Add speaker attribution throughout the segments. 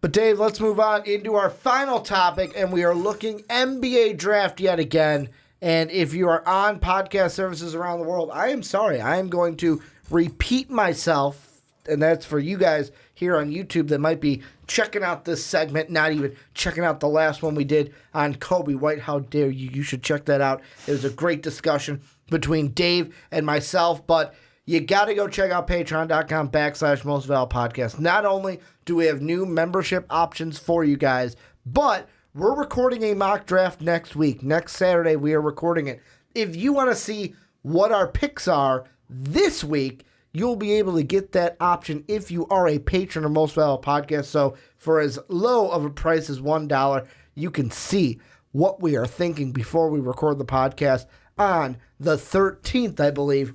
Speaker 1: But Dave, let's move on into our final topic, and we are looking NBA draft yet again. And if you are on podcast services around the world, I am sorry. I am going to repeat myself, and that's for you guys here on YouTube that might be checking out this segment, not even checking out the last one we did on Kobe White. How dare you? You should check that out. It was a great discussion between Dave and myself, but you got to go check out patreon.com/mostvaluedpodcast. Not only do we have new membership options for you guys, but we're recording a mock draft next week. Next Saturday, we are recording it. If you want to see what our picks are this week, you'll be able to get that option if you are a patron of Most Valuable Podcast. So for as low of a price as $1, you can see what we are thinking before we record the podcast on the 13th, I believe,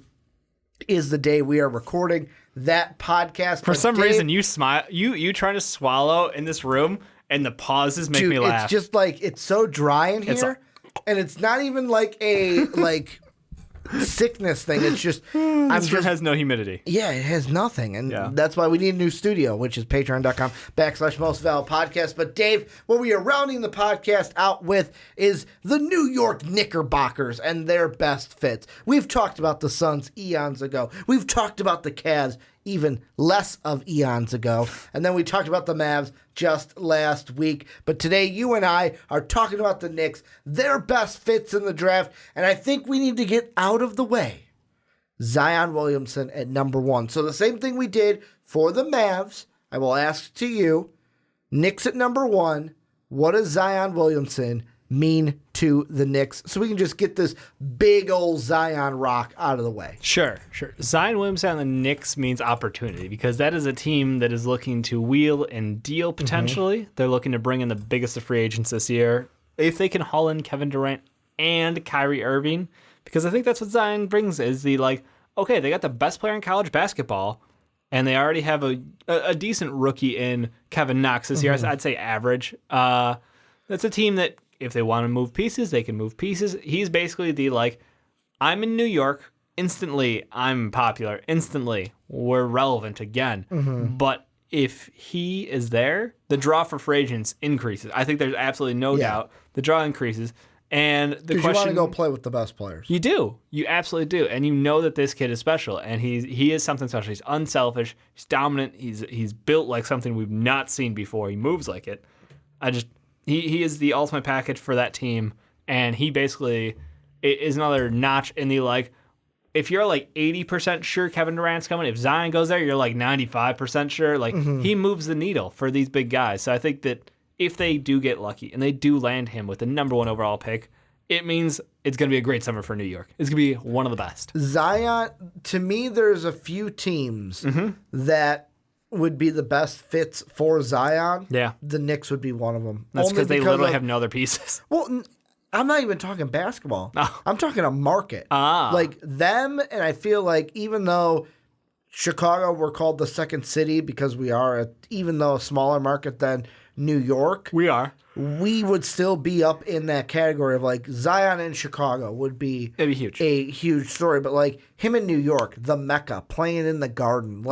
Speaker 1: is the day we are recording that podcast.
Speaker 2: For some reason, you smile. You trying to swallow in this room, and the pauses make me laugh.
Speaker 1: It's just like, it's so dry in here, and it's not even like a sickness thing. It's just
Speaker 2: this room has no humidity.
Speaker 1: Yeah, it has nothing, and that's why we need a new studio, which is patreon.com/mostvaluedpodcast. But Dave, what we are rounding the podcast out with is the New York Knickerbockers and their best fits. We've talked about the Suns eons ago. We've talked about the Cavs even less of eons ago. And then we talked about the Mavs just last week. But today, you and I are talking about the Knicks, their best fits in the draft. And I think we need to get out of the way Zion Williamson at number 1. So the same thing we did for the Mavs, I will ask to you, Knicks at number 1, what does Zion Williamson mean to the Knicks, so we can just get this big old Zion rock out of the way?
Speaker 2: Sure. Zion Williamson on the Knicks means opportunity, because that is a team that is looking to wheel and deal potentially. Mm-hmm. They're looking to bring in the biggest of free agents this year. If they can haul in Kevin Durant and Kyrie Irving, because I think that's what Zion brings, is the okay, they got the best player in college basketball, and they already have a decent rookie in Kevin Knox this year. I'd say average. That's a team that, if they want to move pieces, they can move pieces. He's basically the, I'm in New York, instantly I'm popular, instantly we're relevant again. Mm-hmm. But if he is there, the draw for free agents increases. I think there's absolutely no doubt the draw increases. And the question,
Speaker 1: you want to go play with the best players.
Speaker 2: You do. You absolutely do. And you know that this kid is special, and he is something special. He's unselfish. He's dominant. He's built like something we've not seen before. He moves like it. He is the ultimate package for that team, and he basically is another notch in the, if you're 80% sure Kevin Durant's coming, if Zion goes there, you're 95% sure. He moves the needle for these big guys. So I think that if they do get lucky and they do land him with the number 1 overall pick, it means it's going to be a great summer for New York. It's going to be one of the best.
Speaker 1: Zion, to me, there's a few teams that would be the best fits for Zion.
Speaker 2: Yeah.
Speaker 1: The Knicks would be one of them.
Speaker 2: That's because they literally have no other pieces.
Speaker 1: Well, I'm not even talking basketball.
Speaker 2: Oh.
Speaker 1: I'm talking a market. Them, and I feel even though Chicago, we're called the second city because we are, even though a smaller market than New York.
Speaker 2: We are.
Speaker 1: We would still be up in that category of Zion in Chicago would be
Speaker 2: It'd be huge.
Speaker 1: A huge story. But him in New York, the Mecca, playing in the Garden.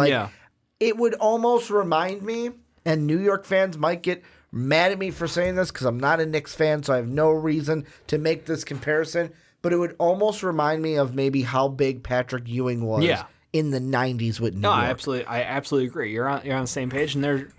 Speaker 1: It would almost remind me, and New York fans might get mad at me for saying this because I'm not a Knicks fan, so I have no reason to make this comparison, but it would almost remind me of maybe how big Patrick Ewing was in the 90s with New York.
Speaker 2: I absolutely agree. You're on the same page, and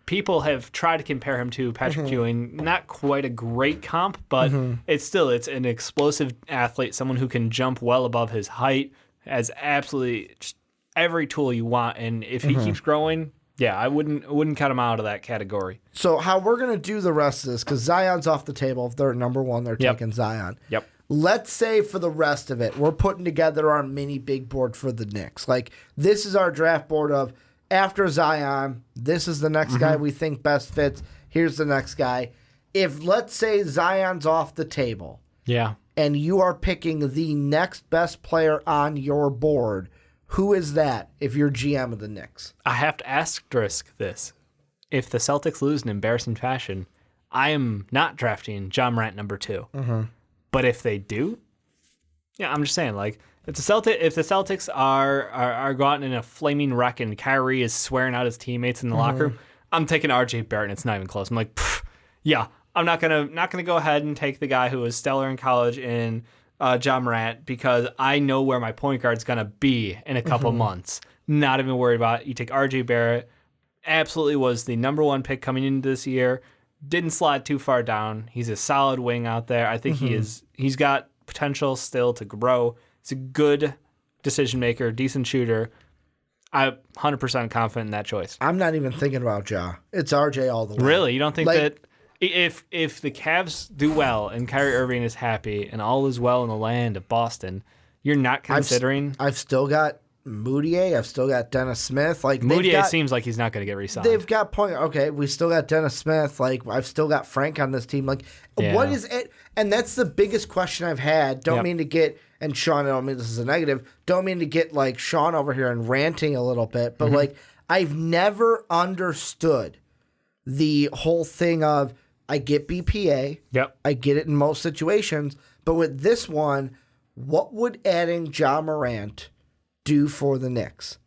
Speaker 2: people have tried to compare him to Patrick Ewing. Not quite a great comp, but it's an explosive athlete, someone who can jump well above his height, has absolutely just every tool you want, and if he keeps growing, I wouldn't cut him out of that category.
Speaker 1: So how we're going to do the rest of this, because Zion's off the table. If they're number 1, they're taking Zion.
Speaker 2: Yep.
Speaker 1: Let's say for the rest of it, we're putting together our mini big board for the Knicks. This is our draft board of, after Zion, this is the next guy we think best fits. Here's the next guy. If, let's say, Zion's off the table, and you are picking the next best player on your board, who is that if you're GM of the Knicks?
Speaker 2: I have to asterisk this. If the Celtics lose in embarrassing fashion, I am not drafting John Morant number 2. Mm-hmm. But if they do, I'm just saying, if the Celtics are going in a flaming wreck and Kyrie is swearing out his teammates in the locker room, I'm taking RJ Barrett, and it's not even close. I'm like, yeah, I'm not gonna go ahead and take the guy who was stellar in college in Ja Morant because I know where my point guard's gonna be in a couple months. Not even worried about it. You take RJ Barrett. Absolutely was the number 1 pick coming into this year. Didn't slide too far down. He's a solid wing out there. I think he's got potential still to grow. He's a good decision maker, decent shooter. I'm 100% confident in that choice.
Speaker 1: I'm not even thinking about Ja. It's RJ all the way.
Speaker 2: Really? You don't think that if the Cavs do well and Kyrie Irving is happy and all is well in the land of Boston, you're not considering?
Speaker 1: I've still got Moutier. I've still got Dennis Smith. Like
Speaker 2: Moutier seems like he's not going to get re-signed.
Speaker 1: They've got point. Okay, we still got Dennis Smith. Like I've still got Frank on this team. Like what is it? And that's the biggest question I've had. Don't mean to get and Sean. I don't mean this is a negative. Don't mean to get like Sean over here and ranting a little bit. But like I've never understood the whole thing of I get BPA.
Speaker 2: Yep.
Speaker 1: I get it in most situations. But with this one, what would adding Ja Morant do for the Knicks?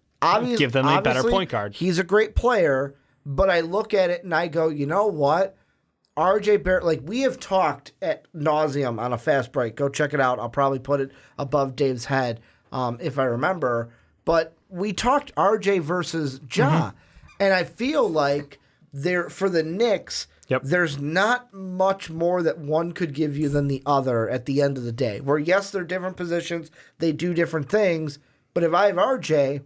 Speaker 2: Give them a better point guard.
Speaker 1: He's a great player, but I look at it and I go, you know what? RJ Barrett, like we have talked at nauseum on a fast break. Go check it out. I'll probably put it above Dave's head if I remember. But we talked RJ versus Ja, and I feel like for the Knicks, there's not much more that one could give you than the other at the end of the day. Where yes, they're different positions, they do different things. But if I have RJ,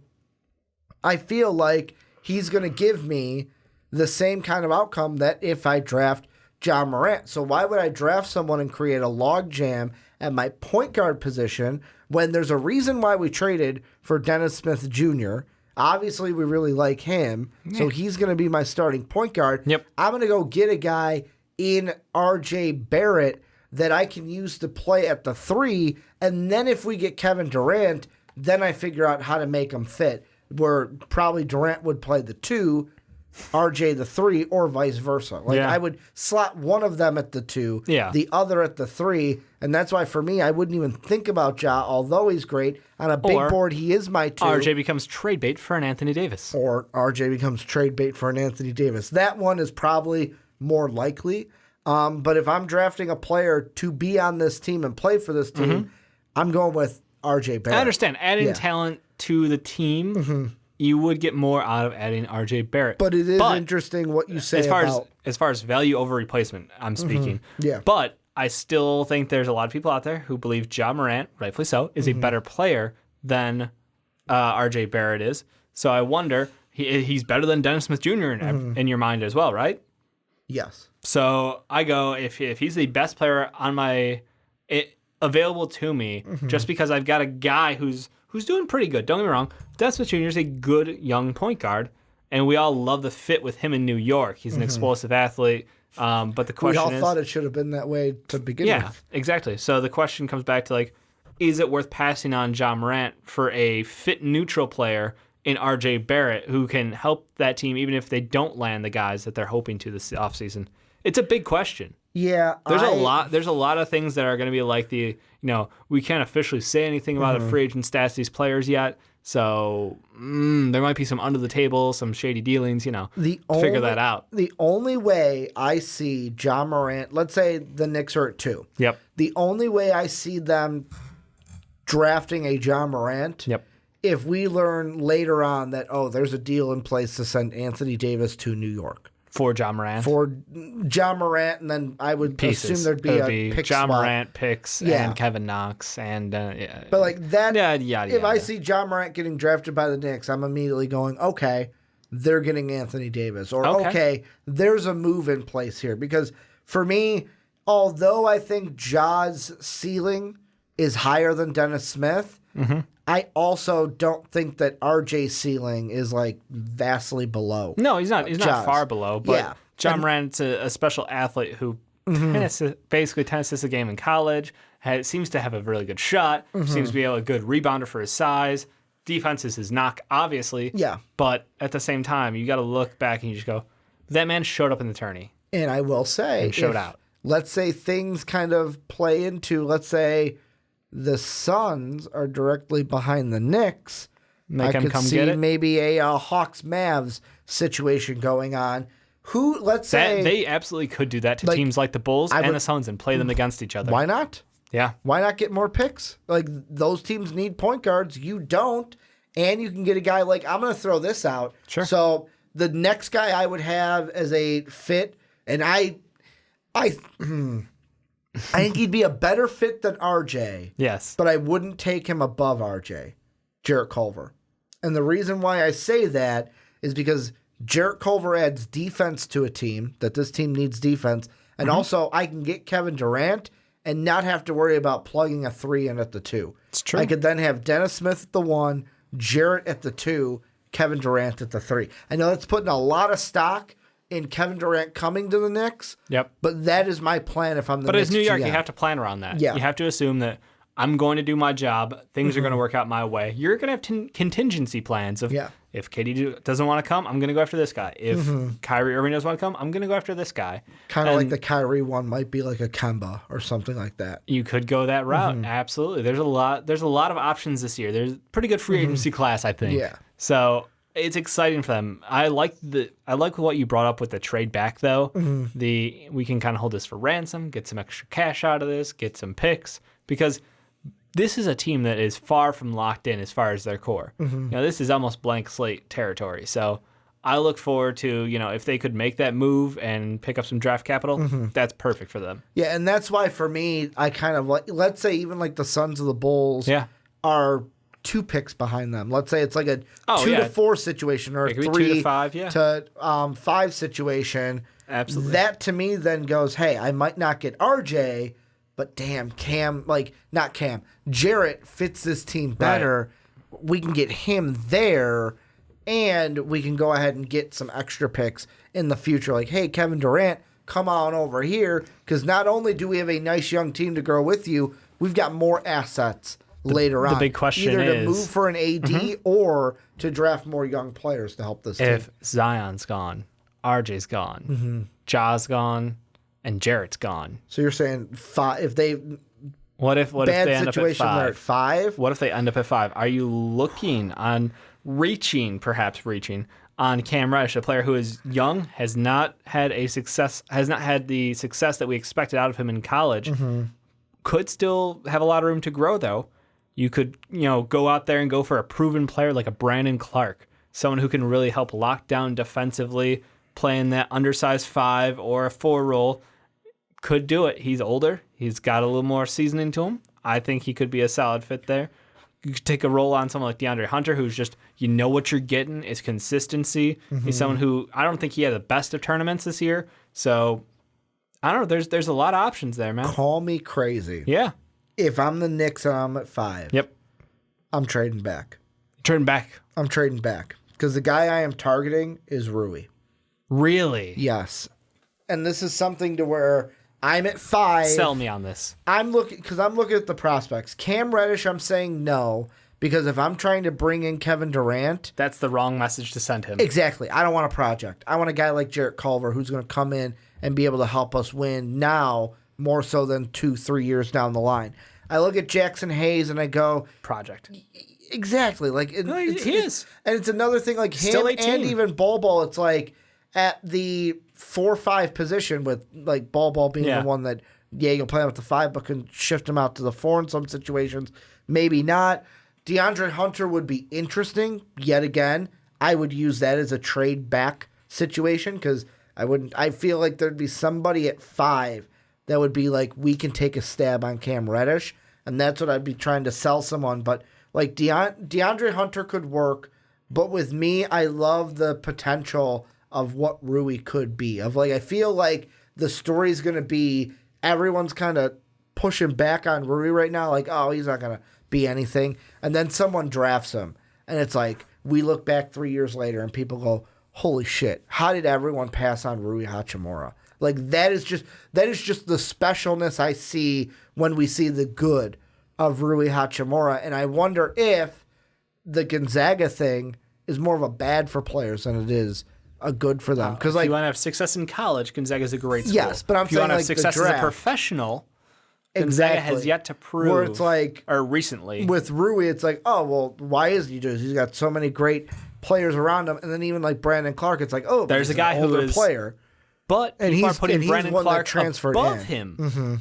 Speaker 1: I feel like he's going to give me the same kind of outcome that if I draft Ja Morant. So why would I draft someone and create a logjam at my point guard position when there's a reason why we traded for Dennis Smith Jr.? Obviously, we really like him, so he's going to be my starting point guard.
Speaker 2: Yep.
Speaker 1: I'm going to go get a guy in RJ Barrett that I can use to play at the 3, and then if we get Kevin Durant, then I figure out how to make them fit, where probably Durant would play the 2, RJ the 3, or vice versa. Like I would slot one of them at the 2, the other at the 3, and that's why for me, I wouldn't even think about Ja, although he's great. On a big board, he is my 2.
Speaker 2: RJ becomes trade bait for an Anthony Davis.
Speaker 1: Or RJ becomes trade bait for an Anthony Davis. That one is probably more likely. But if I'm drafting a player to be on this team and play for this team, I'm going with RJ Barrett.
Speaker 2: I understand. Adding talent to the team, you would get more out of adding RJ Barrett.
Speaker 1: But it is interesting what you say
Speaker 2: as far as value over replacement, I'm speaking.
Speaker 1: Yeah.
Speaker 2: But I still think there's a lot of people out there who believe Ja Morant, rightfully so, is a better player than RJ Barrett is. So I wonder, he's better than Dennis Smith Jr. in your mind as well, right?
Speaker 1: Yes.
Speaker 2: So I go, if he's the best player on available to me, just because I've got a guy who's doing pretty good. Don't get me wrong. Dennis Smith Jr. is a good young point guard, and we all love the fit with him in New York. He's an explosive athlete. But the question is...
Speaker 1: We all thought it should have been that way to begin with.
Speaker 2: Yeah, exactly. So the question comes back to, like, is it worth passing on Ja Morant for a fit-neutral player in RJ Barrett who can help that team even if they don't land the guys that they're hoping to this offseason? It's a big question.
Speaker 1: Yeah,
Speaker 2: there's a lot of things that are going to be like we can't officially say anything about the free agent stats of these players yet. So there might be some under the table, some shady dealings, figure that out.
Speaker 1: The only way I see Ja Morant, let's say the Knicks are at 2.
Speaker 2: Yep.
Speaker 1: The only way I see them drafting a Ja Morant, if we learn later on that, there's a deal in place to send Anthony Davis to New York.
Speaker 2: For Ja Morant?
Speaker 1: For Ja Morant, and then I would assume there'd be a pick
Speaker 2: Ja
Speaker 1: swap.
Speaker 2: Morant picks and Kevin Knox and
Speaker 1: but like that, if I see Ja Morant getting drafted by the Knicks, I'm immediately going, okay, they're getting Anthony Davis, or okay, there's a move in place here. Because for me, although I think Ja's ceiling is higher than Dennis Smith, I also don't think that RJ's ceiling is like vastly below.
Speaker 2: No, he's not. He's not far below. But Ja Morant's a special athlete who basically tennis the game in college. Seems to have a really good shot. Seems to be a good rebounder for his size. Defense is his knock, obviously.
Speaker 1: Yeah.
Speaker 2: But at the same time, you got to look back and you just go, that man showed up in the tourney.
Speaker 1: And I will say,
Speaker 2: and showed out.
Speaker 1: Let's say things kind of play into, let's say the Suns are directly behind the Knicks,
Speaker 2: Make
Speaker 1: I
Speaker 2: him
Speaker 1: could
Speaker 2: come
Speaker 1: see
Speaker 2: get it.
Speaker 1: maybe a Hawks-Mavs situation going on. Let's say...
Speaker 2: They absolutely could do that to teams like the Bulls and the Suns and play them against each other.
Speaker 1: Why not?
Speaker 2: Yeah.
Speaker 1: Why not get more picks? Like, those teams need point guards. You don't. And you can get a guy like... I'm going to throw this out.
Speaker 2: Sure.
Speaker 1: So, the next guy I would have as a fit, and I think he'd be a better fit than RJ.
Speaker 2: Yes.
Speaker 1: But I wouldn't take him above RJ. Jarrett Culver. And the reason why I say that is because Jarrett Culver adds defense to a team, that this team needs defense. And also, I can get Kevin Durant and not have to worry about plugging a 3 in at the 2.
Speaker 2: It's true.
Speaker 1: I could then have Dennis Smith at the 1, Jarrett at the 2, Kevin Durant at the 3. I know that's putting a lot of stock in Kevin Durant coming to the Knicks.
Speaker 2: Yep.
Speaker 1: But that is my plan if I'm the Knicks.
Speaker 2: But as New York,
Speaker 1: GM.
Speaker 2: you have to plan around that.
Speaker 1: Yeah.
Speaker 2: You have to assume that I'm going to do my job. Things are going to work out my way. You're going to have contingency plans of if KD doesn't want to come, I'm going to go after this guy. If Kyrie Irving doesn't want to come, I'm going to go after this guy.
Speaker 1: Kind of like the Kyrie one might be like a Kemba or something like that.
Speaker 2: You could go that route. Absolutely. There's a lot of options this year. There's a pretty good free agency class, I think.
Speaker 1: Yeah.
Speaker 2: So it's exciting for them. I like what you brought up with the trade back though. We can kind of hold this for ransom, get some extra cash out of this, get some picks, because this is a team that is far from locked in as far as their core. This is almost blank slate territory. So I look forward to, if they could make that move and pick up some draft capital, that's perfect for them.
Speaker 1: Yeah, and that's why for me, I kind of like, let's say even like the Suns of the Bulls are 2 picks behind them. Let's say it's like a 2 to 4 situation or a 3
Speaker 2: to 5,
Speaker 1: to 5 situation.
Speaker 2: Absolutely.
Speaker 1: That to me then goes, hey, I might not get RJ, but damn, Jarrett fits this team better. Right. We can get him there, and we can go ahead and get some extra picks in the future. Like, hey, Kevin Durant, come on over here, because not only do we have a nice young team to grow with you, we've got more assets later on.
Speaker 2: The big question
Speaker 1: either
Speaker 2: is...
Speaker 1: to move for an AD or to draft more young players to help this team.
Speaker 2: If Zion's gone, RJ's gone, Ja's gone, and Jarrett's gone.
Speaker 1: So you're saying 5? If they
Speaker 2: what if they end up at 5?
Speaker 1: They're at 5?
Speaker 2: What if they end up at 5? Are you looking on perhaps reaching on Cam Reddish, a player who is young, has not had the success that we expected out of him in college, could still have a lot of room to grow though. You could, go out there and go for a proven player like a Brandon Clarke, someone who can really help lock down defensively, playing that undersized 5 or a 4 role. Could do it. He's older. He's got a little more seasoning to him. I think he could be a solid fit there. You could take a role on someone like DeAndre Hunter, who's just, what you're getting is consistency. He's someone who, I don't think he had the best of tournaments this year. So, I don't know. There's a lot of options there, man.
Speaker 1: Call me crazy.
Speaker 2: Yeah.
Speaker 1: If I'm the Knicks and I'm at 5,
Speaker 2: yep,
Speaker 1: I'm trading back.
Speaker 2: I'm
Speaker 1: trading back. Because the guy I am targeting is Rui.
Speaker 2: Really?
Speaker 1: Yes. And this is something to where I'm at 5.
Speaker 2: Sell me on this.
Speaker 1: I'm looking at the prospects. Cam Reddish, I'm saying no, because if I'm trying to bring in Kevin Durant,
Speaker 2: that's the wrong message to send him.
Speaker 1: Exactly. I don't want a project. I want a guy like Jarrett Culver who's going to come in and be able to help us win now more so than 2-3 years down the line. I look at Jackson Hayes and I go,
Speaker 2: project.
Speaker 1: Exactly. Like
Speaker 2: he is.
Speaker 1: And it's another thing like him
Speaker 2: Still 18.
Speaker 1: And even Bol, it's like at the 4-5 position with like Bol being the one that, you'll play him at the 5, but can shift him out to the 4 in some situations. Maybe not. DeAndre Hunter would be interesting yet again. I would use that as a trade back situation because I feel like there'd be somebody at 5 that would be like, we can take a stab on Cam Reddish. And that's what I'd be trying to sell someone. But like DeAndre Hunter could work. But with me, I love the potential of what Rui could be. I feel like the story's going to be everyone's kind of pushing back on Rui right now. Like, oh, he's not going to be anything. And then someone drafts him. And it's like, we look back 3 years later and people go, holy shit, how did everyone pass on Rui Hachimura? Like, that is just the specialness I see when we see the good of Rui Hachimura. And I wonder if the Gonzaga thing is more of a bad for players than it is a good for them. Because
Speaker 2: if you want to have success in college, Gonzaga is a great school.
Speaker 1: Yes, but I'm
Speaker 2: if you
Speaker 1: saying
Speaker 2: want to have
Speaker 1: like
Speaker 2: success as a professional, Gonzaga has yet to prove.
Speaker 1: Where it's like,
Speaker 2: or recently.
Speaker 1: With Rui, it's like, oh, well, why is he doing this? He's got so many great players around him. And then even like Brandon Clarke, it's like, oh,
Speaker 2: there's a guy who is
Speaker 1: player.
Speaker 2: But people are putting Brandon Clarke above him.
Speaker 1: Mm-hmm.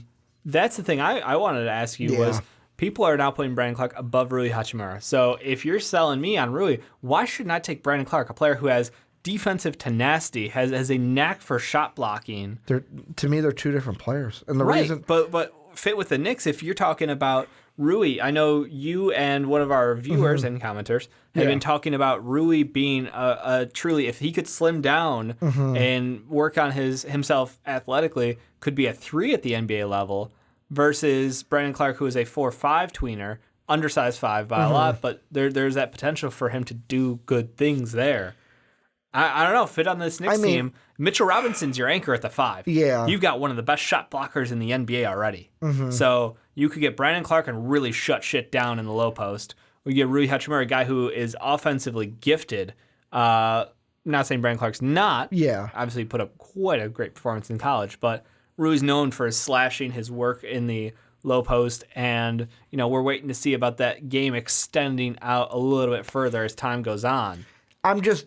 Speaker 2: That's the thing I wanted to ask you was people are now putting Brandon Clarke above Rui Hachimura. So if you're selling me on Rui, why shouldn't I take Brandon Clarke, a player who has defensive tenacity, has a knack for shot blocking?
Speaker 1: To me, they're two different players. And the
Speaker 2: right,
Speaker 1: reason...
Speaker 2: but fit with the Knicks, if you're talking about Rui, I know you and one of our viewers and commenters have been talking about Rui being a truly, if he could slim down and work on himself athletically, could be a 3 at the NBA level versus Brandon Clarke, who is a 4'5" tweener, undersized 5 by a lot, but there's that potential for him to do good things there. I don't know, fit on this Knicks team. Mitchell Robinson's your anchor at the 5.
Speaker 1: Yeah.
Speaker 2: You've got one of the best shot blockers in the NBA already. So you could get Brandon Clarke and really shut shit down in the low post. We get Rui Hachimura, a guy who is offensively gifted. Not saying Brandon Clarke's not.
Speaker 1: Yeah.
Speaker 2: Obviously put up quite a great performance in college, but Rui's known for his slashing, his work in the low post, and we're waiting to see about that game extending out a little bit further as time goes on.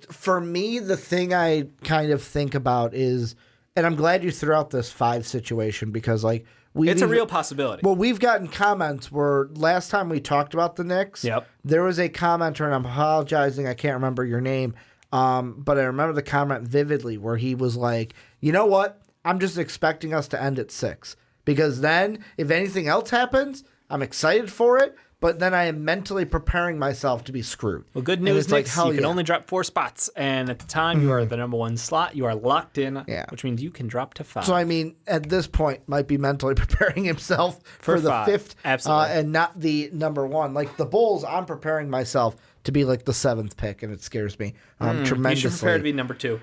Speaker 1: For me, the thing I kind of think about is, and I'm glad you threw out this 5 situation because, like,
Speaker 2: it's a real possibility.
Speaker 1: Well, we've gotten comments where last time we talked about the Knicks, there was a commenter, and I'm apologizing, I can't remember your name, but I remember the comment vividly where he was like, you know what? I'm just expecting us to end at 6 because then if anything else happens, I'm excited for it. But then I am mentally preparing myself to be screwed.
Speaker 2: Well, good news, Knicks, you can only drop 4 spots. And at the time, you are the number 1 slot. You are locked in, which means you can drop to 5.
Speaker 1: So, I mean, at this point, might be mentally preparing himself for the 5th.
Speaker 2: Absolutely.
Speaker 1: And not the number 1. Like the Bulls, I'm preparing myself to be like the 7th pick, and it scares me tremendously.
Speaker 2: You should prepare to be number 2.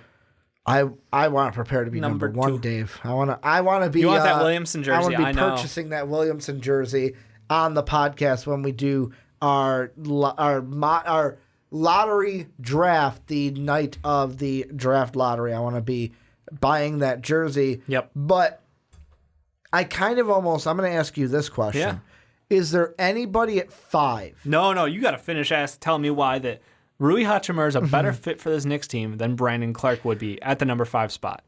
Speaker 1: I want to prepare to be number 1, Dave. I want to be.
Speaker 2: You want that Williamson jersey?
Speaker 1: I want to be purchasing that Williamson jersey on the podcast when we do our lottery draft, the night of the draft lottery. I want to be buying that jersey.
Speaker 2: Yep.
Speaker 1: But I kind of I'm going to ask you this question.
Speaker 2: Yeah.
Speaker 1: Is there anybody at 5?
Speaker 2: No, you got to finish telling me why that Rui Hachimura is a better fit for this Knicks team than Brandon Clarke would be at the number 5 spot.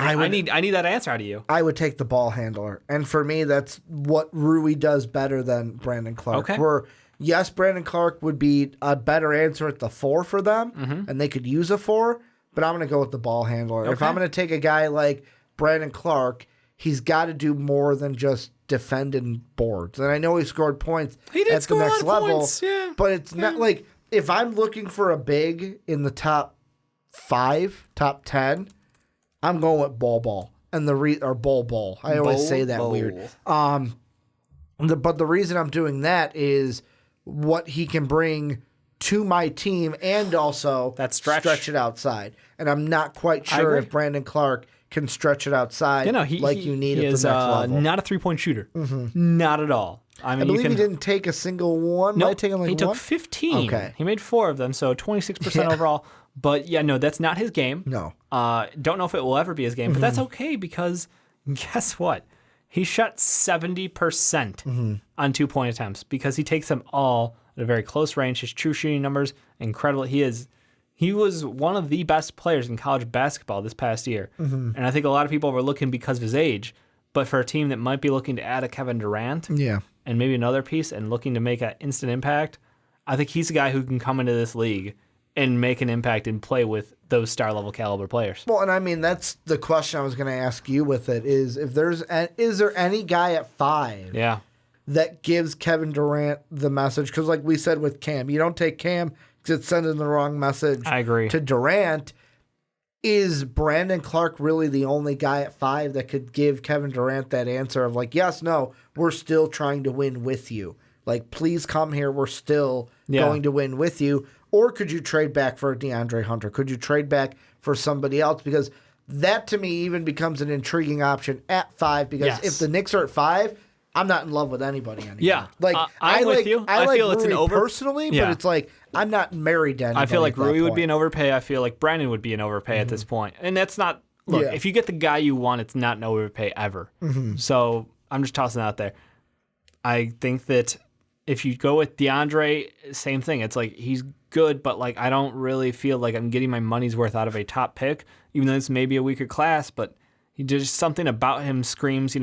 Speaker 2: I need that answer out of you.
Speaker 1: I would take the ball handler. And for me, that's what Rui does better than Brandon Clarke.
Speaker 2: Okay.
Speaker 1: Where, yes, Brandon Clarke would be a better answer at the 4 for them, and they could use a 4, but I'm going to go with the ball handler.
Speaker 2: Okay.
Speaker 1: If I'm going to take a guy like Brandon Clarke, he's got to do more than just defend and boards. And I know he scored points at the next level, but it's not like if I'm looking for a big in the top 5, top 10, I'm going with ball. And or bull. I always say that weird. But the reason I'm doing that is what he can bring to my team and also
Speaker 2: that
Speaker 1: stretch it outside. And I'm not quite sure if Brandon Clarke can stretch it outside you need at the next level.
Speaker 2: Not a 3-point shooter. Not at all. I
Speaker 1: believe he didn't take a single one.
Speaker 2: No, he took 15.
Speaker 1: Okay.
Speaker 2: He made 4 of them, so 26% overall. But that's not his game.
Speaker 1: No.
Speaker 2: Don't know if it will ever be his game, but that's okay because guess what? He shot 70% on 2-point attempts because he takes them all at a very close range. His true shooting numbers, incredible. He was one of the best players in college basketball this past year. And I think a lot of people were looking because of his age, but for a team that might be looking to add a Kevin Durant and maybe another piece and looking to make an instant impact, I think he's a guy who can come into this league and make an impact and play with those star-level caliber players.
Speaker 1: Well, and I mean, that's the question I was going to ask you with it, is is there any guy at 5 that gives Kevin Durant the message? Because like we said with Cam, you don't take Cam because it's sending the wrong message
Speaker 2: I agree.
Speaker 1: to Durant. Is Brandon Clarke really the only guy at 5 that could give Kevin Durant that answer of like, yes, no, we're still trying to win with you. Like, please come here. We're still going to win with you. Or could you trade back for DeAndre Hunter? Could you trade back for somebody else? Because that, to me, even becomes an intriguing option at 5. Because if the Knicks are at 5, I'm not in love with anybody anymore.
Speaker 2: Yeah.
Speaker 1: Like,
Speaker 2: I'm with you.
Speaker 1: I like
Speaker 2: feel it's an
Speaker 1: Rui personally, but it's like I'm not married to anybody.
Speaker 2: I feel like Rui would be an overpay. I feel like Brandon would be an overpay at this point. And that's not... Look, if you get the guy you want, it's not an overpay ever. So I'm just tossing it out there. I think that if you go with DeAndre, same thing. It's like he's good, but like I don't really feel like I'm getting my money's worth out of a top pick, even though it's maybe a weaker class. But just something about him screams,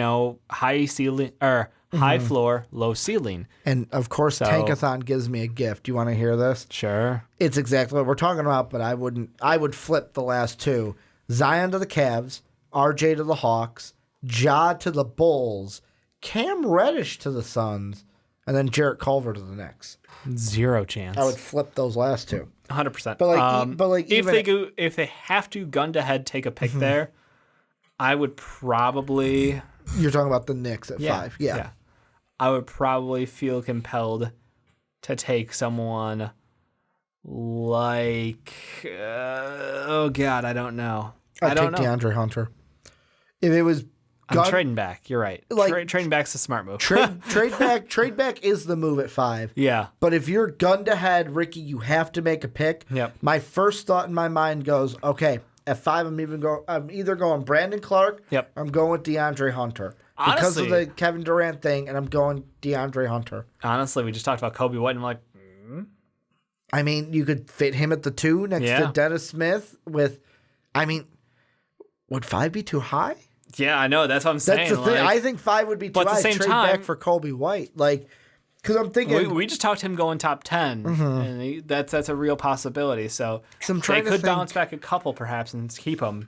Speaker 2: high ceiling or high floor, low ceiling.
Speaker 1: And of course, Tankathon gives me a gift. You want to hear this?
Speaker 2: Sure.
Speaker 1: It's exactly what we're talking about, but I would flip the last two. Zion to the Cavs, RJ to the Hawks, Ja to the Bulls, Cam Reddish to the Suns, and then Jarrett Culver to the Knicks.
Speaker 2: Zero chance.
Speaker 1: I would flip those last two.
Speaker 2: 100%.
Speaker 1: But
Speaker 2: if they have to gun to head take a pick there, I would probably.
Speaker 1: You're talking about the Knicks at 5. Yeah.
Speaker 2: I would probably feel compelled to take someone like, oh God, I don't know. I don't know.
Speaker 1: DeAndre Hunter. If it was,
Speaker 2: I'm trading back. You're right. Trading back's a smart move.
Speaker 1: Trade back is the move at 5.
Speaker 2: Yeah.
Speaker 1: But if you're gun to head, Ricky, you have to make a pick.
Speaker 2: Yep.
Speaker 1: My first thought in my mind goes, okay, at 5, I'm either going Brandon Clarke.
Speaker 2: Yep.
Speaker 1: Or I'm going with DeAndre Hunter.
Speaker 2: Honestly,
Speaker 1: because of the Kevin Durant thing, and I'm going DeAndre Hunter.
Speaker 2: Honestly, we just talked about Kobe White, and I'm like,
Speaker 1: I mean, you could fit him at the 2 next to Dennis Smith with, would 5 be too high?
Speaker 2: Yeah, I know. That's what I'm saying.
Speaker 1: That's the thing. I think 5 would be too high.
Speaker 2: But at the same
Speaker 1: Trade
Speaker 2: time,
Speaker 1: back for Kobe White. Because I'm thinking.
Speaker 2: We just talked him going top 10, and that's a real possibility. So
Speaker 1: I'm trying
Speaker 2: they could bounce back a couple, perhaps, and keep him.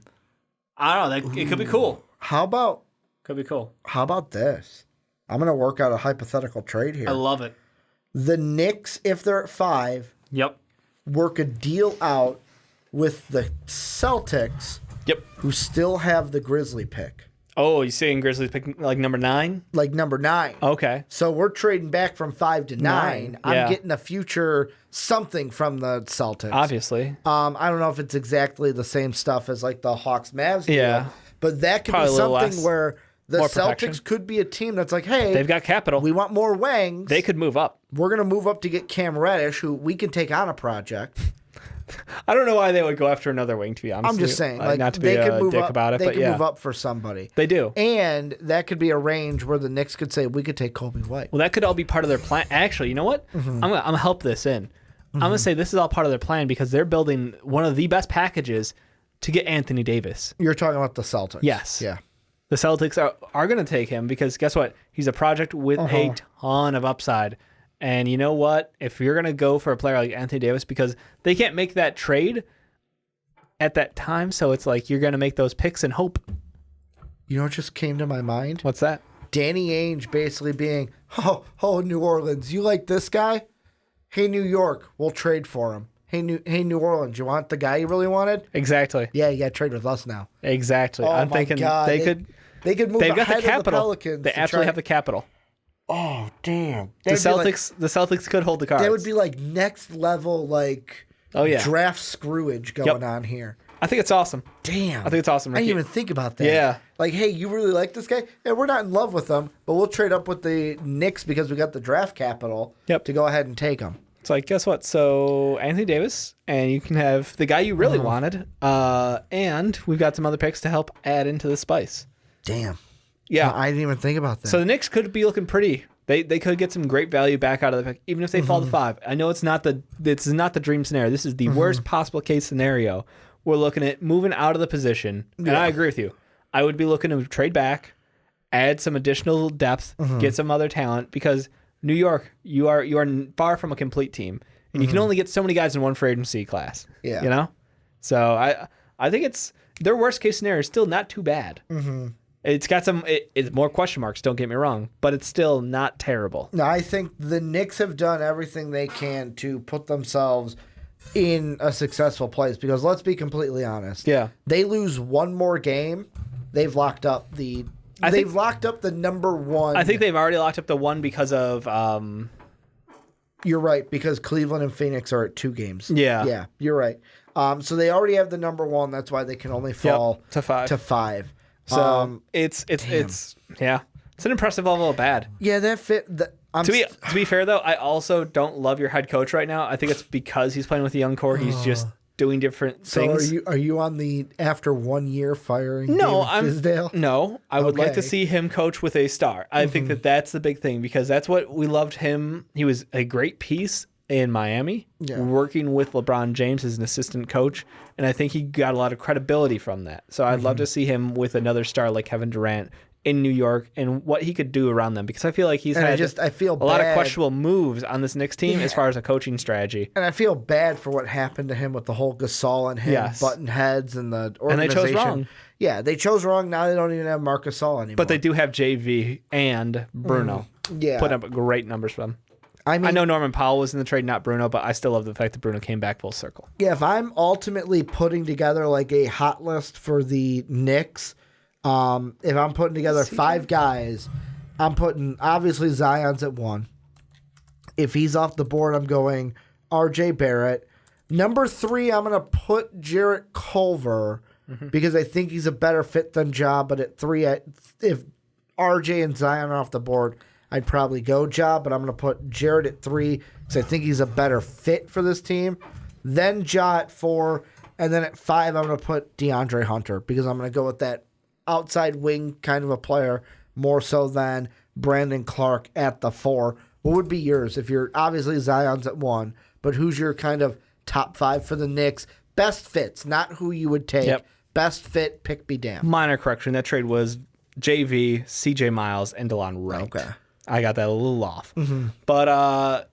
Speaker 2: I don't know. It could be cool.
Speaker 1: How about.
Speaker 2: Could be cool.
Speaker 1: How about this? I'm going to work out a hypothetical trade here.
Speaker 2: I love it.
Speaker 1: The Knicks, if they're at 5, work a deal out with the Celtics, who still have the Grizzly pick.
Speaker 2: Oh, you saying Grizzlies pick like number 9?
Speaker 1: Like number 9.
Speaker 2: Okay.
Speaker 1: So we're trading back from 5 to 9. I'm getting a future something from the Celtics.
Speaker 2: Obviously.
Speaker 1: I don't know if it's exactly the same stuff as like the Hawks Mavs deal.
Speaker 2: Yeah.
Speaker 1: But that could
Speaker 2: Probably
Speaker 1: be something where the Celtics could be a team that's like, hey,
Speaker 2: they've got capital.
Speaker 1: We want more wings.
Speaker 2: They could move up.
Speaker 1: We're going to move up to get Cam Reddish, who we can take on a project.
Speaker 2: I don't know why they would go after another wing, to be honest.
Speaker 1: I'm just saying,
Speaker 2: not to be a dick about it,
Speaker 1: they
Speaker 2: but
Speaker 1: could move up for somebody.
Speaker 2: They do.
Speaker 1: And that could be a range where the Knicks could say, we could take Kobe White.
Speaker 2: Well, that could all be part of their plan. Actually, you know what? I'm gonna help this in. I'm going to say this is all part of their plan because they're building one of the best packages to get Anthony Davis.
Speaker 1: You're talking about the Celtics.
Speaker 2: Yes.
Speaker 1: Yeah.
Speaker 2: The Celtics are going to take him because guess what? He's a project with a ton of upside. And you know what? If you're going to go for a player like Anthony Davis, because they can't make that trade at that time, so it's like you're going to make those picks and hope.
Speaker 1: You know what just came to my mind?
Speaker 2: What's that?
Speaker 1: Danny Ainge basically being, oh, New Orleans, you like this guy? Hey, New York, we'll trade for him. Hey, New Orleans, you want the guy you really wanted?
Speaker 2: Exactly.
Speaker 1: Yeah, you got to trade with us now.
Speaker 2: Exactly.
Speaker 1: Oh,
Speaker 2: I'm thinking
Speaker 1: God.
Speaker 2: they could
Speaker 1: move
Speaker 2: they've got
Speaker 1: ahead
Speaker 2: the capital.
Speaker 1: Of the Pelicans.
Speaker 2: They absolutely have the capital.
Speaker 1: Oh, damn.
Speaker 2: The Celtics could hold the cards.
Speaker 1: That would be like next level, draft screwage going on here.
Speaker 2: I think it's awesome.
Speaker 1: Damn.
Speaker 2: I think it's awesome, Ricky.
Speaker 1: I didn't even think about that.
Speaker 2: Yeah.
Speaker 1: Like, hey, you really like this guy? Yeah, we're not in love with him, but we'll trade up with the Knicks because we got the draft capital to go ahead and take him.
Speaker 2: It's like, guess what? So Anthony Davis, and you can have the guy you really wanted, and we've got some other picks to help add into the spice.
Speaker 1: Damn.
Speaker 2: Yeah.
Speaker 1: No, I didn't even think about that.
Speaker 2: So the Knicks could be looking pretty. They could get some great value back out of the pick, even if they fall to 5. I know it's not the dream scenario. This is the worst possible case scenario. We're looking at moving out of the position, and I agree with you. I would be looking to trade back, add some additional depth, get some other talent, because New York, you are far from a complete team, and you can only get so many guys in one free agency class.
Speaker 1: Yeah,
Speaker 2: you know. So I think it's their worst case scenario is still not too bad. It's got it's more question marks. Don't get me wrong, but it's still not terrible.
Speaker 1: No, I think the Knicks have done everything they can to put themselves in a successful place, because let's be completely honest.
Speaker 2: Yeah,
Speaker 1: they lose one more game, they've locked up the number 1.
Speaker 2: I think they've already locked up the 1 because of.
Speaker 1: You're right, because Cleveland and Phoenix are at 2 games.
Speaker 2: Yeah,
Speaker 1: you're right. So they already have the number 1. That's why they can only fall
Speaker 2: to 5.
Speaker 1: So
Speaker 2: it's an impressive level of bad.
Speaker 1: Yeah, that fit.
Speaker 2: To be fair though, I also don't love your head coach right now. I think it's because he's playing with a young core. He's just doing different things.
Speaker 1: So are you on the after 1 year firing
Speaker 2: No,
Speaker 1: David Fizdale?
Speaker 2: No, I would like to
Speaker 1: Okay.
Speaker 2: see him coach with a star. I think that's the big thing because that's what we loved him. He was a great piece in Miami, working with LeBron James as an assistant coach, and I think he got a lot of credibility from that. So I'd love to see him with another star like Kevin Durant in New York and what he could do around them because I feel like he's had
Speaker 1: I feel
Speaker 2: a lot of
Speaker 1: bad.
Speaker 2: questionable moves on this Knicks team as far as a coaching strategy.
Speaker 1: And I feel bad for what happened to him with the whole Gasol and him button heads and the organization.
Speaker 2: And they chose wrong.
Speaker 1: Yeah, they chose wrong. Now they don't even have Marc Gasol anymore.
Speaker 2: But they do have JV and Bruno. Put up great numbers for them. I know Norman Powell was in the trade, not Bruno, but I still love the fact that Bruno came back full circle.
Speaker 1: Yeah, if I'm ultimately putting together like a hot list for the Knicks, if I'm putting together 5 guys, I'm putting obviously Zion's at 1. If he's off the board, I'm going RJ Barrett. Number 3, I'm going to put Jarrett Culver because I think he's a better fit than Ja. But at 3, if RJ and Zion are off the board, I'd probably go Ja, but I'm going to put Jarrett at 3 because I think he's a better fit for this team. Then Ja at 4, and then at 5, I'm going to put DeAndre Hunter because I'm going to go with that outside wing kind of a player more so than Brandon Clarke at the 4. What would be yours if you're obviously Zion's at 1, but who's your kind of top 5 for the Knicks? Best fits, not who you would take.
Speaker 2: Yep.
Speaker 1: Best fit, pick be damn.
Speaker 2: Minor correction. That trade was JV, CJ Miles, and DeLon Wright.
Speaker 1: Okay.
Speaker 2: I got that a little off. But,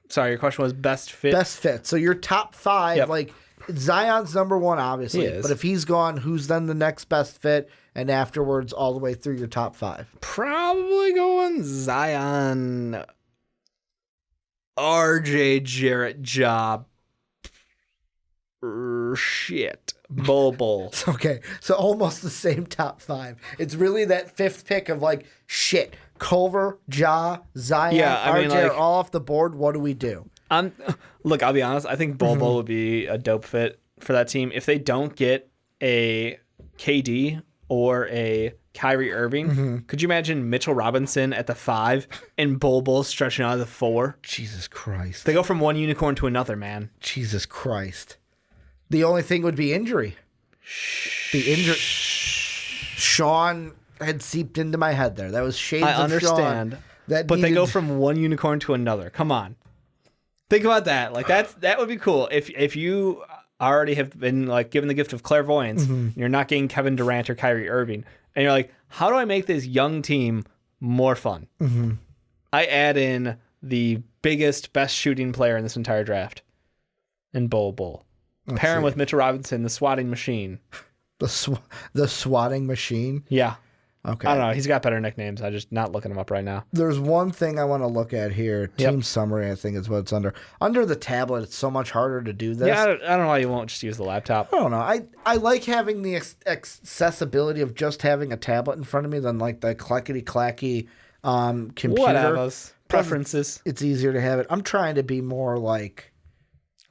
Speaker 2: sorry, your question was best fit?
Speaker 1: Best fit. So your top 5, like Zion's number 1, obviously.
Speaker 2: He is.
Speaker 1: But if he's gone, who's then the next best fit? And afterwards, all the way through your top 5.
Speaker 2: Probably going Zion, RJ, Jarrett, Ja, Bull.
Speaker 1: Okay, so almost the same top 5. It's really that 5th pick of like, shit, Culver, Ja, Zion, RJ are all off the board. What do we do?
Speaker 2: Look, I'll be honest. I think Bull would be a dope fit for that team. If they don't get a KD or a Kyrie Irving, could you imagine Mitchell Robinson at the 5 and Bull stretching out of the 4?
Speaker 1: Jesus Christ.
Speaker 2: They go from one unicorn to another, man.
Speaker 1: Jesus Christ. The only thing would be injury. The injury. Sean had seeped into my head there. That was shades
Speaker 2: I
Speaker 1: of
Speaker 2: understand.
Speaker 1: Sean. That
Speaker 2: but they
Speaker 1: needed-
Speaker 2: go from one unicorn to another. Come on. Think about that. Like that would be cool. If you already have been like given the gift of clairvoyance, and you're not getting Kevin Durant or Kyrie Irving, and you're like, how do I make this young team more fun? I add in the biggest, best shooting player in this entire draft, and Bull. Pair him with Mitchell Robinson, the swatting machine.
Speaker 1: The swatting machine?
Speaker 2: Yeah.
Speaker 1: Okay.
Speaker 2: I don't know. He's got better nicknames. I'm just not looking them up right now.
Speaker 1: There's one thing I want to look at here. Team summary, I think, is what it's under. Under the tablet, it's so much harder to do this.
Speaker 2: Yeah, I don't know why you won't just use the laptop.
Speaker 1: I don't know. I like having the accessibility of just having a tablet in front of me than like the clackety-clacky computer.
Speaker 2: Whatever. Preferences.
Speaker 1: It's easier to have it. I'm trying to be more like...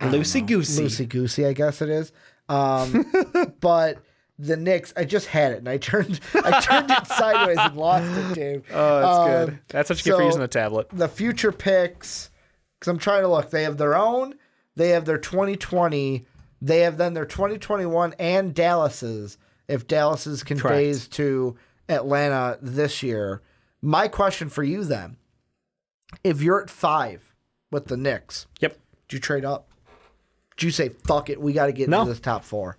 Speaker 2: Loosey-goosey.
Speaker 1: Loosey-goosey, I guess it is. But... The Knicks, I just had it, and I turned it sideways and lost it, dude.
Speaker 2: Oh, that's good. That's what you get for using a tablet.
Speaker 1: The future picks, because I'm trying to look. They have their own. They have their 2020. They have then their 2021 and Dallas's, if Dallas's conveys to Atlanta this year. My question for you then, if you're at 5 with the Knicks, do you trade up? Do you say, fuck it, we got to get into this top 4?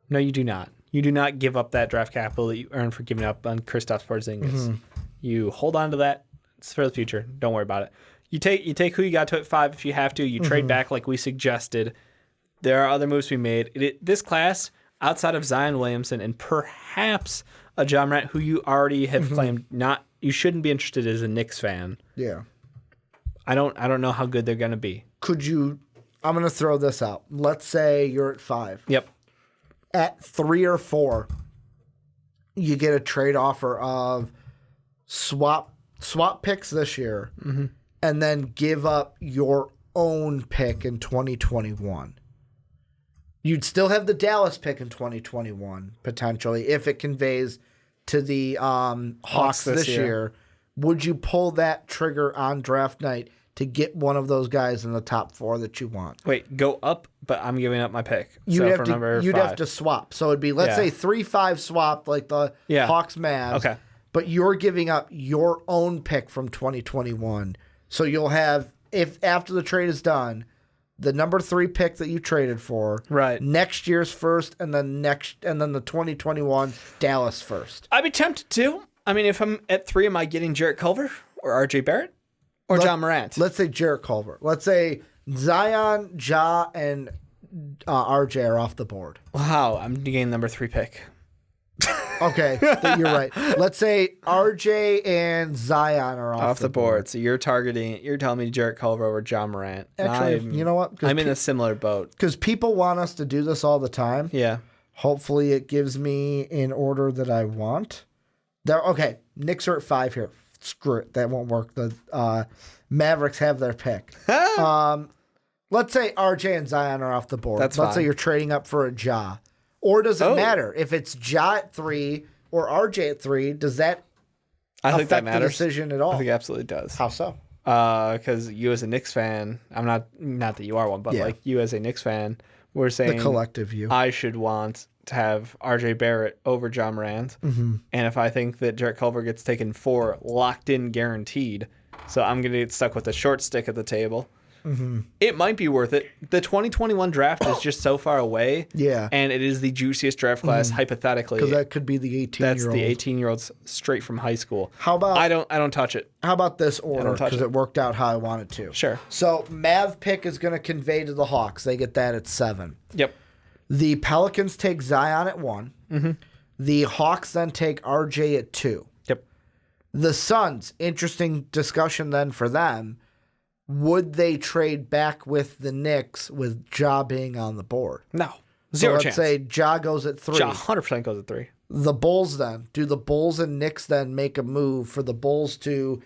Speaker 2: No, you do not. You do not give up that draft capital that you earned for giving up on Kristaps Porzingis. You hold on to that. It's for the future. Don't worry about it. You take who you got to at 5 if you have to. You trade back like we suggested. There are other moves to be made. This class, outside of Zion Williamson and perhaps a John Morant, who you already have claimed you shouldn't be interested as a Knicks fan.
Speaker 1: Yeah.
Speaker 2: I don't know how good they're going to be.
Speaker 1: I'm going to throw this out. Let's say you're at 5.
Speaker 2: Yep.
Speaker 1: At 3 or 4, you get a trade offer of swap picks this year and then give up your own pick in 2021. You'd still have the Dallas pick in 2021, potentially, if it conveys to the Hawks this year. Would you pull that trigger on draft night to get one of those guys in the top 4 that you want.
Speaker 2: Wait, go up, but I'm giving up my pick. You'd
Speaker 1: have to swap. So it'd be, let's say 3-5 swap like the Hawks Mavs.
Speaker 2: Okay.
Speaker 1: But you're giving up your own pick from 2021. So you'll have, if after the trade is done, the number 3 pick that you traded for,
Speaker 2: right?
Speaker 1: Next year's first, and then the 2021 Dallas first.
Speaker 2: I'd be tempted to. I mean, if I'm at 3, am I getting Jarrett Culver or RJ Barrett or John Morant?
Speaker 1: Let's say Jarrett Culver. Let's say Zion, Ja, and RJ are off the board.
Speaker 2: Wow, I'm getting number 3 pick.
Speaker 1: Okay, you're right. Let's say RJ and Zion are off the board.
Speaker 2: So you're telling me Jarrett Culver over John Morant.
Speaker 1: Actually, you know what?
Speaker 2: I'm in a similar boat.
Speaker 1: Because people want us to do this all the time.
Speaker 2: Yeah.
Speaker 1: Hopefully it gives me in order that I want. Okay, Knicks are at 5 here. Screw it. That won't work. The Mavericks have their pick. Let's say RJ and Zion are off the board. Let's say you're trading up for a Ja. Or does it matter? If it's Ja at 3 or RJ at 3, does that affect the decision at all?
Speaker 2: I think it absolutely does.
Speaker 1: How so?
Speaker 2: Because you as a Knicks fan, I'm not that you are one, but like you as a Knicks fan, we're saying
Speaker 1: the collective you.
Speaker 2: I should want to have RJ Barrett over John Morant. Mm-hmm. And if I think that Jarrett Culver gets taken 4, locked in, guaranteed, so I'm going to get stuck with the short stick at the table. Mm-hmm. It might be worth it. The 2021 draft is just so far away.
Speaker 1: Yeah.
Speaker 2: And it is the juiciest draft class, hypothetically.
Speaker 1: Because that could be the 18-year-old.
Speaker 2: That's the 18-year-olds straight from high school.
Speaker 1: How about...
Speaker 2: I don't touch it.
Speaker 1: How about this order? Because it worked out how I wanted to.
Speaker 2: Sure.
Speaker 1: So Mav pick is going to convey to the Hawks. They get that at 7.
Speaker 2: Yep.
Speaker 1: The Pelicans take Zion at 1. Mm-hmm. The Hawks then take RJ at 2.
Speaker 2: Yep.
Speaker 1: The Suns, interesting discussion then for them. Would they trade back with the Knicks with Ja being on the board?
Speaker 2: No. Zero chance.
Speaker 1: Let's say Ja goes at 3.
Speaker 2: Ja 100% goes at 3.
Speaker 1: The Bulls then. Do the Bulls and Knicks then make a move for the Bulls to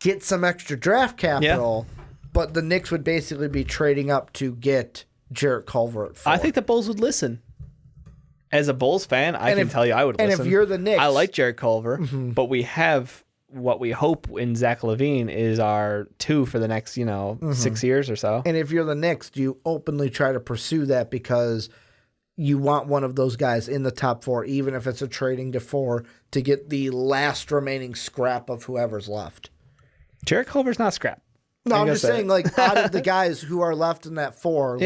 Speaker 1: get some extra draft capital, but the Knicks would basically be trading up to get Jarrett Culver at 4?
Speaker 2: I think the Bulls would listen. As a Bulls fan, I can tell you I would listen.
Speaker 1: And if you're the Knicks...
Speaker 2: I like Jarrett Culver, but we have... what we hope in Zach LaVine is our 2 for the next, 6 years or so.
Speaker 1: And if you're the Knicks, do you openly try to pursue that because you want one of those guys in the top 4, even if it's a trading to 4, to get the last remaining scrap of whoever's left?
Speaker 2: Jarrett Culver's not scrap.
Speaker 1: No, I'm just saying, out of the guys who are left in that 4,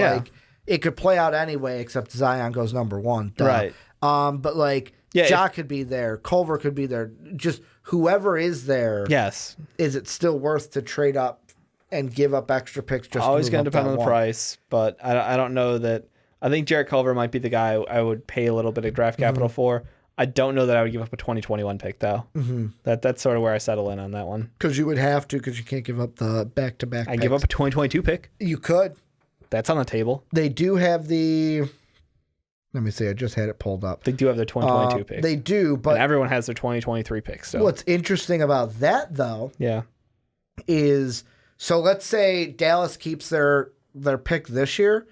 Speaker 1: it could play out anyway, except Zion goes number 1. Duh.
Speaker 2: Right.
Speaker 1: But Ja could be there. Culver could be there. Just whoever is there.
Speaker 2: Yes.
Speaker 1: Is it still worth to trade up and give up extra picks? Just
Speaker 2: always going to depend on the price, but I don't know that. I think Jarrett Culver might be the guy I would pay a little bit of draft capital for. I don't know that I would give up a 2021 pick though. Mm-hmm. That's sort of where I settle in on that one.
Speaker 1: Because you would have to, because you can't give up the back-to-back.
Speaker 2: I give up a 2022 pick.
Speaker 1: You could.
Speaker 2: That's on the table.
Speaker 1: They do have the. Let me see. I just had it pulled up.
Speaker 2: They do have their 2022 picks.
Speaker 1: They do, but...
Speaker 2: And everyone has their 2023 picks. So.
Speaker 1: What's interesting about that, though, is... So let's say Dallas keeps their pick this year,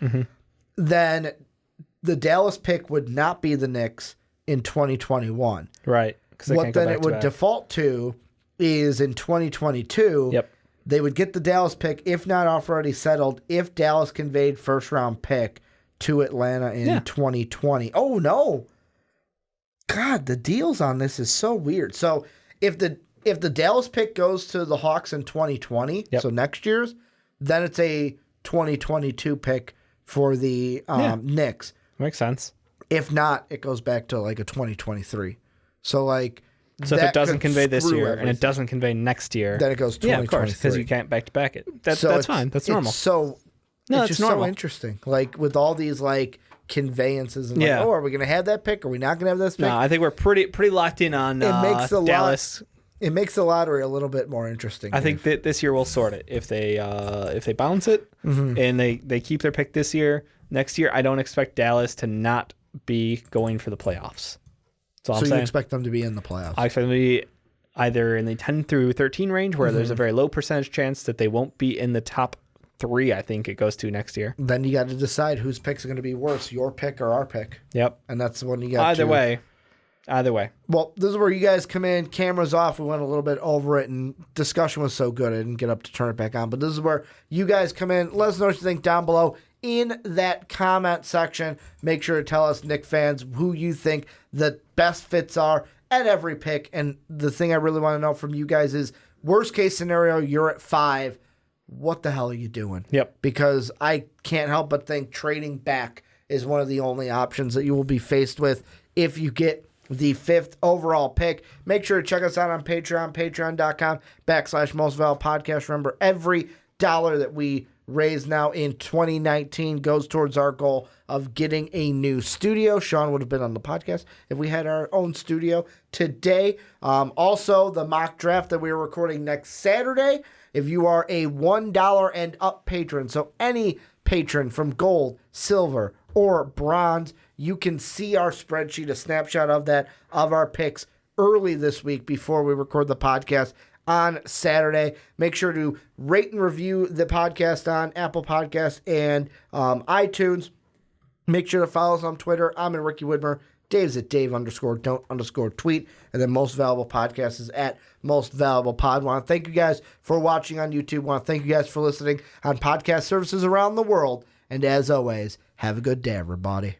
Speaker 1: then the Dallas pick would not be the Knicks in 2021.
Speaker 2: Right.
Speaker 1: What then it would default to is in 2022, they would get the Dallas pick, if not already settled, if Dallas conveyed first-round pick to Atlanta in 2020. Oh, no. God, the deals on this is so weird. So if the Dallas pick goes to the Hawks in 2020, so next year's, then it's a 2022 pick for the Knicks.
Speaker 2: Makes sense.
Speaker 1: If not, it goes back to like a 2023. So like...
Speaker 2: So if it doesn't convey this year and it doesn't convey next year...
Speaker 1: Then it goes 2023.
Speaker 2: Yeah, of course, because you can't back-to-back it. That's fine. That's normal.
Speaker 1: It's just normal. So interesting. Like with all these like conveyances and are we going to have that pick? Are we not going to have this pick?
Speaker 2: No, I think we're pretty locked in on Dallas.
Speaker 1: It makes the lottery a little bit more interesting.
Speaker 2: I think that this year we'll sort it. If they bounce it and they keep their pick this year, next year I don't expect Dallas to not be going for the playoffs. So you
Speaker 1: expect them to be in the playoffs?
Speaker 2: I expect them to be either in the 10 through 13 range, where there's a very low percentage chance that they won't be in the top 3, I think it goes to next year.
Speaker 1: Then you got to decide whose picks are going to be worse, your pick or our pick.
Speaker 2: Yep.
Speaker 1: And that's the one you got
Speaker 2: Either way. Either way.
Speaker 1: Well, this is where you guys come in, cameras off. We went a little bit over it, and discussion was so good I didn't get up to turn it back on. But this is where you guys come in. Let us know what you think down below in that comment section. Make sure to tell us, Knick fans, who you think the best fits are at every pick. And the thing I really want to know from you guys is, worst case scenario, you're at 5. What the hell are you doing?
Speaker 2: Yep.
Speaker 1: Because I can't help but think trading back is one of the only options that you will be faced with if you get the 5th overall pick. Make sure to check us out on Patreon, patreon.com/mostvaluablepodcast. Remember, every dollar that we raise now in 2019 goes towards our goal of getting a new studio. Sean would have been on the podcast if we had our own studio today. Also, the mock draft that we are recording next Saturday. If you are a $1 and up patron, so any patron from gold, silver, or bronze, you can see our spreadsheet, a snapshot of that, of our picks early this week before we record the podcast on Saturday. Make sure to rate and review the podcast on Apple Podcasts and iTunes. Make sure to follow us on Twitter. I'm at Ricky Widmer. Dave's at Dave_don't_tweet. And then Most Valuable Podcast is at Most Valuable Pod. Want to thank you guys for watching on YouTube. Want to thank you guys for listening on podcast services around the world. And as always, have a good day, everybody.